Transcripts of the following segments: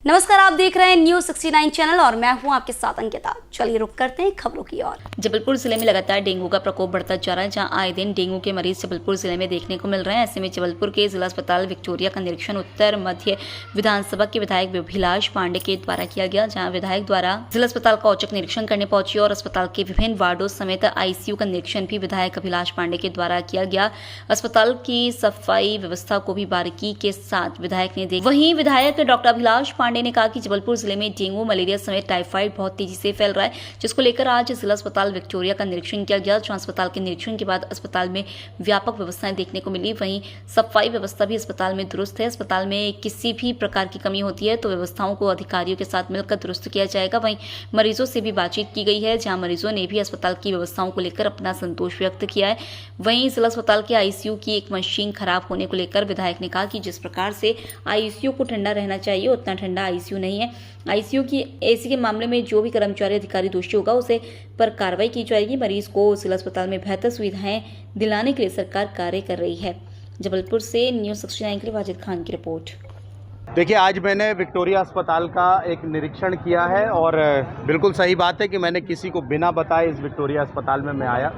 नमस्कार, आप देख रहे हैं न्यूज़ 69 चैनल और मैं हूं आपके साथ अंकिता। चलिए रुक करते हैं खबरों की ओर। जबलपुर जिले में लगातार डेंगू का प्रकोप बढ़ता जा रहा है, जहां आए दिन डेंगू के मरीज जबलपुर जिले में देखने को मिल रहे हैं। ऐसे में जबलपुर के जिला अस्पताल विक्टोरिया का निरीक्षण उत्तर मध्य विधानसभा के विधायक अभिलाष पांडे के द्वारा किया गया, जहाँ विधायक द्वारा जिला अस्पताल का औचक निरीक्षण करने पहुंचे और अस्पताल के विभिन्न वार्डों समेत ICU का निरीक्षण भी विधायक अभिलाष पांडे के द्वारा किया गया। अस्पताल की सफाई व्यवस्था को भी बारीकी के साथ विधायक ने देखा। वहीं विधायक डॉक्टर अभिलाष पांडे ने कहा कि जबलपुर जिले में डेंगू, मलेरिया समेत टाइफाइड बहुत तेजी से फैल रहा है, जिसको लेकर आज जिला अस्पताल विक्टोरिया का निरीक्षण किया गया, जहां अस्पताल के निरीक्षण के बाद अस्पताल में व्यापक व्यवस्थाएं देखने को मिली। वहीं सफाई व्यवस्था भी अस्पताल में दुरुस्त है। अस्पताल में किसी भी प्रकार की कमी होती है तो व्यवस्थाओं को अधिकारियों के साथ मिलकर दुरुस्त किया जाएगा। वहीं मरीजों से भी बातचीत की गई है, जहां मरीजों ने भी अस्पताल की व्यवस्थाओं को लेकर अपना संतोष व्यक्त किया है। वहीं जिला अस्पताल के ICU की एक मशीन खराब होने को लेकर विधायक ने कहा कि जिस प्रकार से ICU को ठंडा रहना चाहिए उतना ठंडा ICU नहीं है। ICU की AC के मामले में जो भी कर्मचारी अधिकारी दोषी होगा उसे पर कार्रवाई की जाएगी। मरीज को जिला अस्पताल में बेहतर सुविधाएं दिलाने के लिए सरकार कार्य कर रही है। जबलपुर से न्यूज़ 69 के लिए वाजिद खान की रिपोर्ट। देखिए, आज मैंने विक्टोरिया अस्पताल का एक निरीक्षण किया है और बिल्कुल सही बात है कि मैंने किसी को बिना बताए इस विक्टोरिया अस्पताल में मैं आया।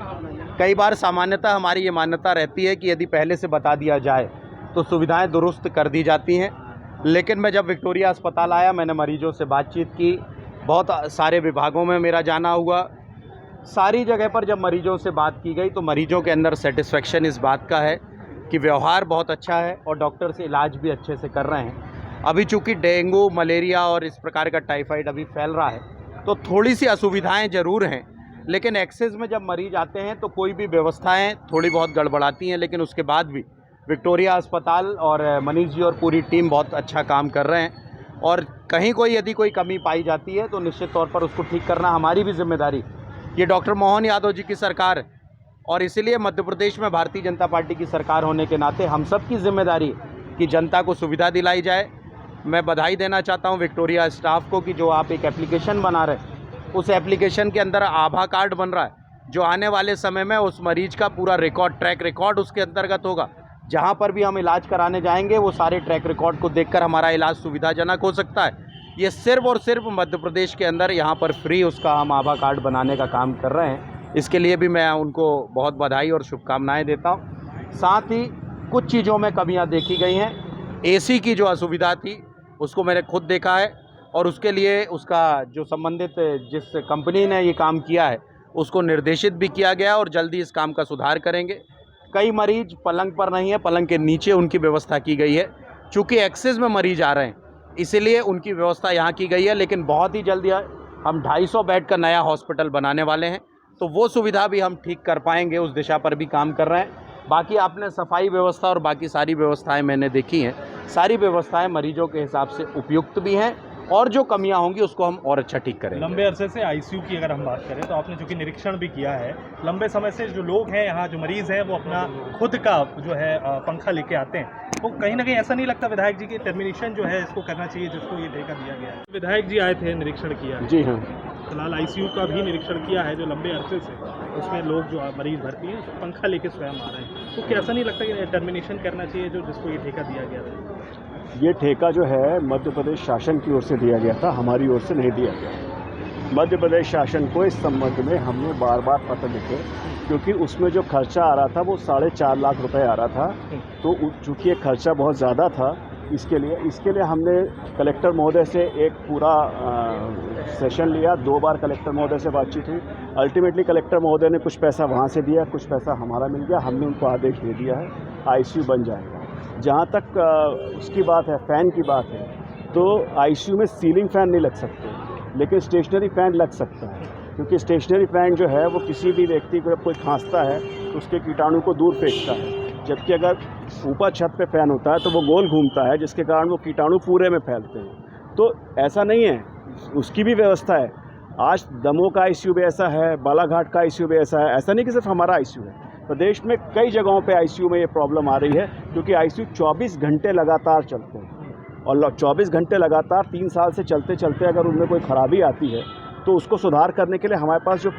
कई बार सामान्यतः हमारी ये मान्यता रहती है कि यदि पहले से बता दिया जाए तो सुविधाएं दुरुस्त कर दी जाती हैं, लेकिन मैं जब विक्टोरिया अस्पताल आया मैंने मरीजों से बातचीत की, बहुत सारे विभागों में मेरा जाना हुआ। सारी जगह पर जब मरीजों से बात की गई तो मरीजों के अंदर सेटिस्फेक्शन इस बात का है कि व्यवहार बहुत अच्छा है और डॉक्टर से इलाज भी अच्छे से कर रहे हैं। अभी चूँकि डेंगू, मलेरिया और इस प्रकार का टाइफाइड अभी फैल रहा है तो थोड़ी सी असुविधाएं ज़रूर हैं, लेकिन एक्सेस में जब मरीज आते हैं तो कोई भी व्यवस्थाएं थोड़ी बहुत गड़बड़ाती हैं, लेकिन उसके बाद भी विक्टोरिया अस्पताल और मनीष जी और पूरी टीम बहुत अच्छा काम कर रहे हैं। और कहीं कोई यदि कोई कमी पाई जाती है तो निश्चित तौर पर उसको ठीक करना हमारी भी जिम्मेदारी। ये डॉक्टर मोहन यादव जी की सरकार और इसीलिए मध्य प्रदेश में भारतीय जनता पार्टी की सरकार होने के नाते हम सब की जिम्मेदारी कि जनता को सुविधा दिलाई जाए। मैं बधाई देना चाहता हूँ विक्टोरिया स्टाफ को कि जो आप एक एप्लीकेशन बना रहे हैं, उस एप्लीकेशन के अंदर आभा कार्ड बन रहा है, जो आने वाले समय में उस मरीज का पूरा रिकॉर्ड, ट्रैक रिकॉर्ड उसके अंतर्गत होगा। जहाँ पर भी हम इलाज कराने जाएंगे वो सारे ट्रैक रिकॉर्ड को देखकर हमारा इलाज सुविधाजनक हो सकता है। ये सिर्फ और सिर्फ मध्य प्रदेश के अंदर यहाँ पर फ्री उसका हम आभा कार्ड बनाने का काम कर रहे हैं। इसके लिए भी मैं उनको बहुत बधाई और शुभकामनाएं देता हूँ। साथ ही कुछ चीज़ों में कमियाँ देखी गई हैं। AC की जो असुविधा थी उसको मैंने खुद देखा है और उसके लिए उसका जो संबंधित जिस कंपनी ने ये काम किया है उसको निर्देशित भी किया गया और जल्दी इस काम का सुधार करेंगे। कई मरीज पलंग पर नहीं है, पलंग के नीचे उनकी व्यवस्था की गई है। चूँकि एक्सेस में मरीज आ रहे हैं इसीलिए उनकी व्यवस्था यहाँ की गई है, लेकिन बहुत ही जल्दी हम 250 बेड का नया हॉस्पिटल बनाने वाले हैं तो वो सुविधा भी हम ठीक कर पाएंगे, उस दिशा पर भी काम कर रहे हैं। बाकी आपने सफाई व्यवस्था और बाकी सारी व्यवस्थाएं मैंने देखी हैं, सारी व्यवस्थाएं मरीजों के हिसाब से उपयुक्त भी हैं और जो कमियां होंगी उसको हम और अच्छा ठीक करेंगे। लंबे अरसे से ICU की अगर हम बात करें तो आपने जो कि निरीक्षण भी किया है, लंबे समय से जो लोग हैं यहाँ, जो मरीज़ हैं, वो अपना खुद का जो है पंखा लेके आते हैं, तो कहीं ना कहीं ऐसा नहीं लगता विधायक जी की टर्मिनेशन जो है इसको करना चाहिए जिसको ये ठेका दिया गया है? विधायक जी आए थे, निरीक्षण किया। जी हाँ, फिलहाल ICU का भी निरीक्षण किया है जो लंबे अरसे से उसमें लोग जो मरीज़ भर्ती हैं उसको पंखा लेके स्वयं आ रहे हैं, तो क्या ऐसा नहीं लगता कि टर्मिनेशन करना चाहिए जो जिसको ये ठेका दिया गया था? ये ठेका जो है मध्य प्रदेश शासन की ओर से दिया गया था, हमारी ओर से नहीं दिया गया। मध्य प्रदेश शासन को इस संबंध में हमने बार बार पत्र लिखे, क्योंकि उसमें जो खर्चा आ रहा था वो 4.5 लाख रुपए आ रहा था, तो चूँकि ये खर्चा बहुत ज़्यादा था इसके लिए हमने कलेक्टर महोदय से एक पूरा सेशन लिया, 2 बार कलेक्टर महोदय से बातचीत हुई। अल्टीमेटली कलेक्टर महोदय ने कुछ पैसा वहाँ से दिया, कुछ पैसा हमारा मिल गया, हमने उनको आदेश दे दिया है ICU बन जाएगा। जहाँ तक उसकी बात है, फ़ैन की बात है, तो ICU में सीलिंग फ़ैन नहीं लग सकते, लेकिन स्टेशनरी फ़ैन लग सकता है, क्योंकि स्टेशनरी फ़ैन जो है वो किसी भी व्यक्ति को जब कोई खांसता है तो उसके कीटाणु को दूर फेंकता है, जबकि अगर ऊपर छत पे फ़ैन होता है तो वो गोल घूमता है, जिसके कारण वो कीटाणु पूरे में फैलते हैं। तो ऐसा नहीं है, उसकी भी व्यवस्था है। आज दमोह का ICU भी ऐसा है, बालाघाट का ICU भी ऐसा है, ऐसा नहीं कि सिर्फ हमारा ICU है। प्रदेश में कई जगहों पे ICU में ये प्रॉब्लम आ रही है, क्योंकि ICU 24 घंटे लगातार चलते हैं और 24 घंटे लगातार 3 साल से चलते चलते अगर उनमें कोई ख़राबी आती है तो उसको सुधार करने के लिए हमारे पास जो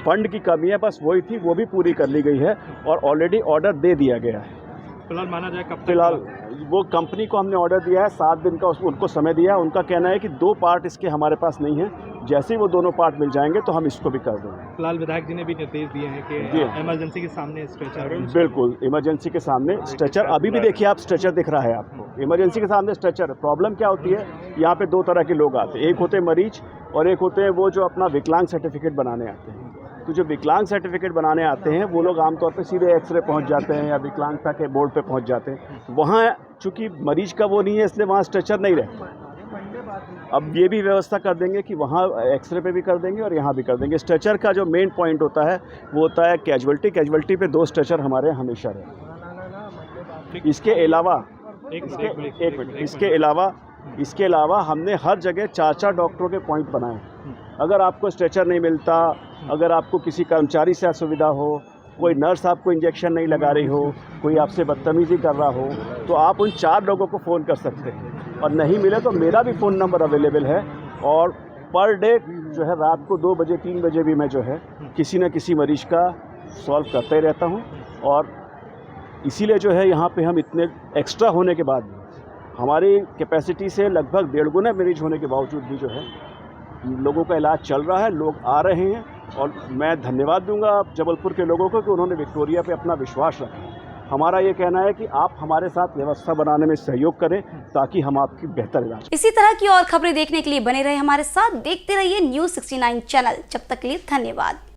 फंड की कमी है बस वही थी, वो भी पूरी कर ली गई है और ऑलरेडी ऑर्डर दे दिया गया है। फिलहाल माना जाए कब? फिलहाल वो कंपनी को हमने ऑर्डर दिया है 7 दिन का, उनको समय दिया है। उनका कहना है कि 2 पार्ट इसके हमारे पास नहीं है, जैसे ही वो दोनों पार्ट मिल जाएंगे तो हम इसको भी कर देंगे। फिलहाल विधायक जी ने भी निर्देश दिए हैं कि इमरजेंसी के सामने स्ट्रेचर, बिल्कुल इमरजेंसी के सामने स्ट्रेचर, अभी भी देखिए आप स्ट्रेचर दिख रहा है आपको, इमरजेंसी के सामने स्ट्रेचर। प्रॉब्लम क्या होती है, यहाँ पे 2 तरह के लोग आते हैं, एक होते हैं मरीज और एक होते हैं वो जो अपना विकलांग सर्टिफिकेट बनाने आते हैं। तो जो विकलांग सर्टिफिकेट बनाने आते हैं वो लोग आमतौर पे सीधे एक्सरे पहुंच जाते हैं या विकलांगता के बोर्ड पे पहुंच जाते हैं। वहाँ चूँकि मरीज का वो नहीं है इसलिए वहाँ स्ट्रेचर नहीं रहता। अब ये भी व्यवस्था कर देंगे कि वहाँ एक्सरे पे भी कर देंगे और यहाँ भी कर देंगे। स्ट्रेचर का जो मेन पॉइंट होता है वो होता है कैजुअल्टी पे 2 स्ट्रेचर हमारे हमेशा रहे। इसके अलावा इसके अलावा हमने हर जगह 4-4 डॉक्टरों के पॉइंट बनाए। अगर आपको स्ट्रेचर नहीं मिलता, अगर आपको किसी कर्मचारी से असुविधा हो, कोई नर्स आपको इंजेक्शन नहीं लगा रही हो, कोई आपसे बदतमीज़ी कर रहा हो, तो आप उन 4 लोगों को फ़ोन कर सकते हैं। और नहीं मिले तो मेरा भी फ़ोन नंबर अवेलेबल है और पर डे जो है रात को 2 बजे 3 बजे भी मैं जो है किसी न किसी मरीज़ का सॉल्व करते रहता हूँ। और इसीलिए जो है यहाँ पे हम इतने एक्स्ट्रा होने के बाद हमारी कैपेसिटी से लगभग 1.5 गुना मरीज होने के बावजूद भी जो है लोगों का इलाज चल रहा है, लोग आ रहे हैं। और मैं धन्यवाद दूंगा जबलपुर के लोगों को कि उन्होंने विक्टोरिया पे अपना विश्वास रखा। हमारा ये कहना है कि आप हमारे साथ व्यवस्था बनाने में सहयोग करें ताकि हम आपकी बेहतर इलाज। इसी तरह की और खबरें देखने के लिए बने रहे हमारे साथ, देखते रहिए News 69 चैनल। जब तक के लिए धन्यवाद।